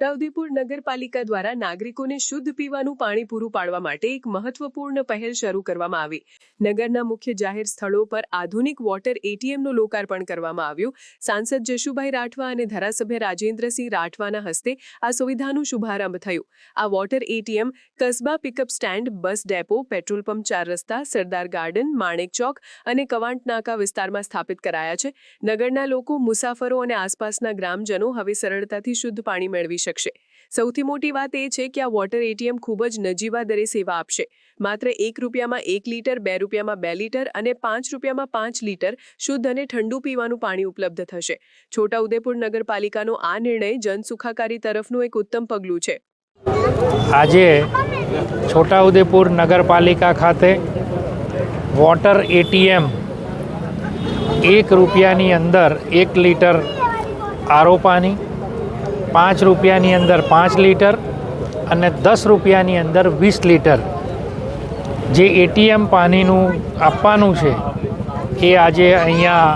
છોટાઉદેપુર નગરપાલિકા દ્વારા નાગરિકોને શુદ્ધ પીવાનું પાણી પૂરું પાડવા માટે એક મહત્વપૂર્ણ પહેલ શરૂ કરવામાં આવી. નગરના મુખ્ય જાહેર સ્થળો પર આધુનિક વોટર એટીએમનું લોકાર્પણ કરવામાં આવ્યું. સાંસદ જશુભાઈ રાઠવા અને ધારાસભ્ય રાજેન્દ્રસિંહ રાઠવાના હસ્તે આ સુવિધાનું શુભારંભ થયું. આ વોટર એટીએમ કસ્બા pickup stand, bus depot, petrol pump 4 રસ્તા, સરદાર ગાર્ડન, માણેક ચોક અને કવાંટ નાકા વિસ્તારમાં સ્થાપિત કરાયા છે. નગરના લોકો, મુસાફરો અને આસપાસના ગ્રામજનો હવે સરળતાથી શુદ્ધ પાણી મેળવી શકશે. સૌથી મોટી વાત એ છે કે આ વોટર એટીએમ ખૂબ જ નજીવા દરે સેવા આપશે. માત્ર ₹1 1 લીટર, ₹2 2 લીટર અને ₹5 5 લીટર શુદ્ધ અને ઠંડુ પીવાનું પાણી ઉપલબ્ધ થશે. છોટાઉદેપુર નગરપાલિકાનો આ નિર્ણય જનસુખાકારી તરફનું એક ઉત્તમ પગલું છે. આજે છોટાઉદેપુર નગરપાલિકા ખાતે વોટર એટીએમ ₹1 અંદર 1 લીટર આરો પાણી, ₹5 અંદર 5 લીટર અને ₹10 અંદર 20 લીટર જે એટીએમ પાણીનું આપવાનું છે એ આજે અહીંયા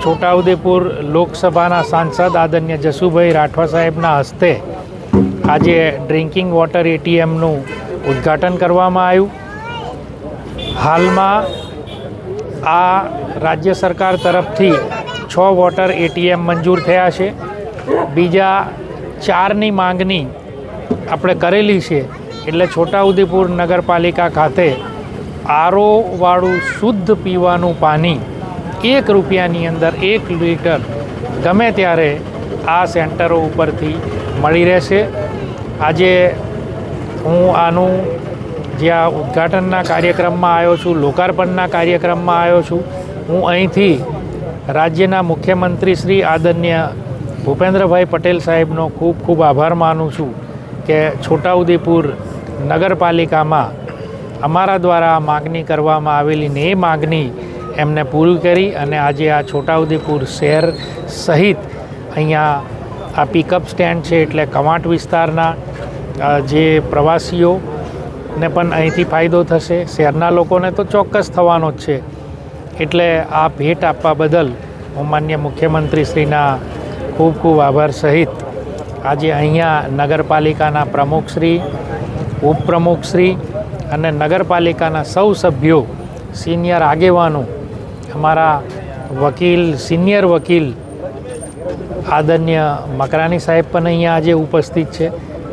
છોટાઉદેપુર લોકસભાના સાંસદ આદરણીય જશુભાઈ રાઠવા સાહેબના હસ્તે આજે ડ્રિંકિંગ વોટર એટીએમનું ઉદ્ઘાટન કરવામાં આવ્યું. હાલમાં આ રાજ્ય સરકાર તરફથી 6 વોટર એટીએમ મંજૂર થયા છે. બીજા 4ની માંગણી આપણે કરેલી છે. એટલે છોટાઉદેપુર નગરપાલિકા ખાતે આરોવાળું શુદ્ધ પીવાનું પાણી ₹1 અંદર 1 લીટર ગમે ત્યારે આ સેન્ટરો ઉપરથી મળી રહેશે. આજે હું આનું જ્યાં ઉદ્ઘાટનના કાર્યક્રમમાં આવ્યો છું, લોકાર્પણના કાર્યક્રમમાં આવ્યો છું, હું અહીંથી રાજ્યના મુખ્યમંત્રી શ્રી આદરણીય ભૂપેન્દ્રભાઈ પટેલ સાહેબનો ખૂબ ખૂબ આભાર માનું છું કે છોટાઉદેપુર નગરપાલિકામાં અમારા દ્વારા માગણી કરવામાં આવેલી ને એ માગણી એમને પૂરી કરી અને આજે આ છોટાઉદેપુર શહેર સહિત અહીંયા આ પિકઅપ સ્ટેન્ડ છે એટલે કવાંટ વિસ્તારના જે પ્રવાસીઓને પણ અહીંથી ફાયદો થશે. શહેરના લોકોને તો ચોક્કસ થવાનો જ છે. એટલે આ ભેટ આપવા બદલ હું માન્ય મુખ્યમંત્રીશ્રીના ખૂબ ખૂબ આભાર સહિત આજે અહીંયા નગરપાલિકાના પ્રમુખશ્રી, ઉપપ્રમુખશ્રી અને નગરપાલિકાના સૌ સભ્યો, સિનિયર આગેવાનો, અમારા વકીલ, સિનિયર વકીલ આદરણીય મકરાણી સાહેબ પણ અહીંયા આજે ઉપસ્થિત છે.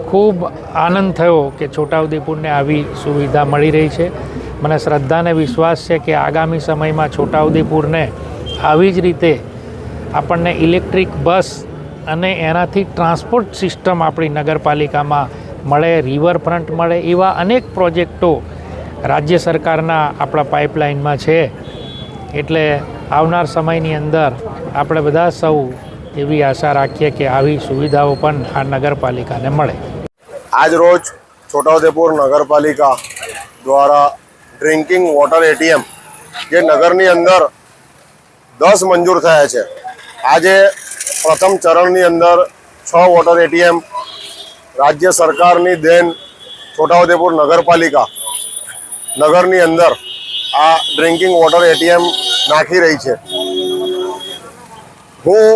ખૂબ આનંદ થયો કે છોટાઉદેપુરને આવી સુવિધા મળી રહી છે. મને શ્રદ્ધા અને વિશ્વાસ છે કે આગામી સમયમાં છોટાઉદેપુરને આવી જ રીતે આપણને ઇલેક્ટ્રિક બસ અને એનાથી ટ્રાન્સપોર્ટ સિસ્ટમ આપણી નગરપાલિકામાં મળે, રિવરફ્રન્ટ મળે, એવા અનેક પ્રોજેક્ટો રાજ્ય સરકારના આપણા પાઇપલાઇનમાં છે. એટલે આવનાર સમયની અંદર આપણે બધા સૌ એવી આશા રાખીએ કે આવી સુવિધાઓ પણ આ નગરપાલિકાને મળે. આજ રોજ છોટાઉદેપુર નગરપાલિકા દ્વારા ડ્રિંકિંગ વોટર એટીએમ જે નગરની અંદર 10 મંજૂર થયા છે. આજે પ્રથમ ચરણની અંદર 6 વોટર એટીએમ રાજ્ય સરકારની દેન છોટાઉદેપુર નગરપાલિકા નગરની અંદર આ ડ્રિંકિંગ વોટર એટીએમ નાખી રહી છે. હું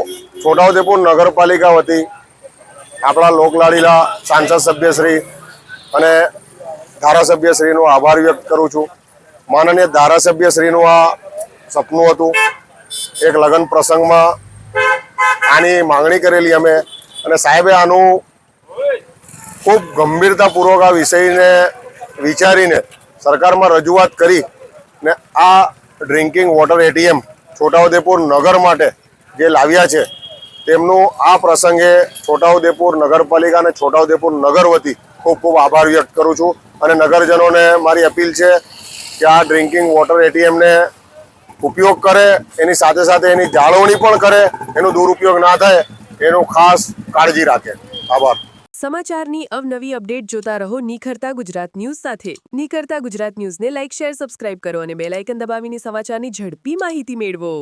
છોટાઉદેપુર નગરપાલિકા વતી આપણા લોકલાડીલા સાંસદ સભ્યશ્રી અને ધારાસભ્યશ્રીનો આભાર વ્યક્ત કરું છું. માનનીય ધારાસભ્યશ્રીનું આ સપનું હતું. એક લગ્ન પ્રસંગમાં આની માંગણી કરેલી અમે અને સાહેબે આનું ખૂબ ગંભીરતાપૂર્વક આ વિષયને વિચારીને સરકારમાં રજૂઆત કરી ને આ ડ્રિંકિંગ વોટર એટીએમ છોટાઉદેપુર નગર માટે જે લાવ્યા છે તેમનું આ પ્રસંગે છોટાઉદેપુર નગરપાલિકા અને છોટાઉદેપુર નગર વતી ખૂબ ખૂબ આભાર વ્યક્ત કરું છું. અને નગરજનોને મારી અપીલ છે કે આ ડ્રિંકિંગ વોટર એટીએમને ઉપયોગ કરે, એની સાથે સાથે એની જાળવણી પણ કરે, એનો દુરુપયોગ ના થાય એનું ખાસ કાળજી રાખે. આભાર. સમાચારની અવનવી અપડેટ જોતા રહો નિખરતા ગુજરાત ન્યૂઝ સાથે. નિખરતા ગુજરાત ન્યૂઝને લાઇક, શેર, સબસ્ક્રાઇબ કરો અને બેલ આઇકન દબાવીને સમાચારની ઝડપી માહિતી મેળવો.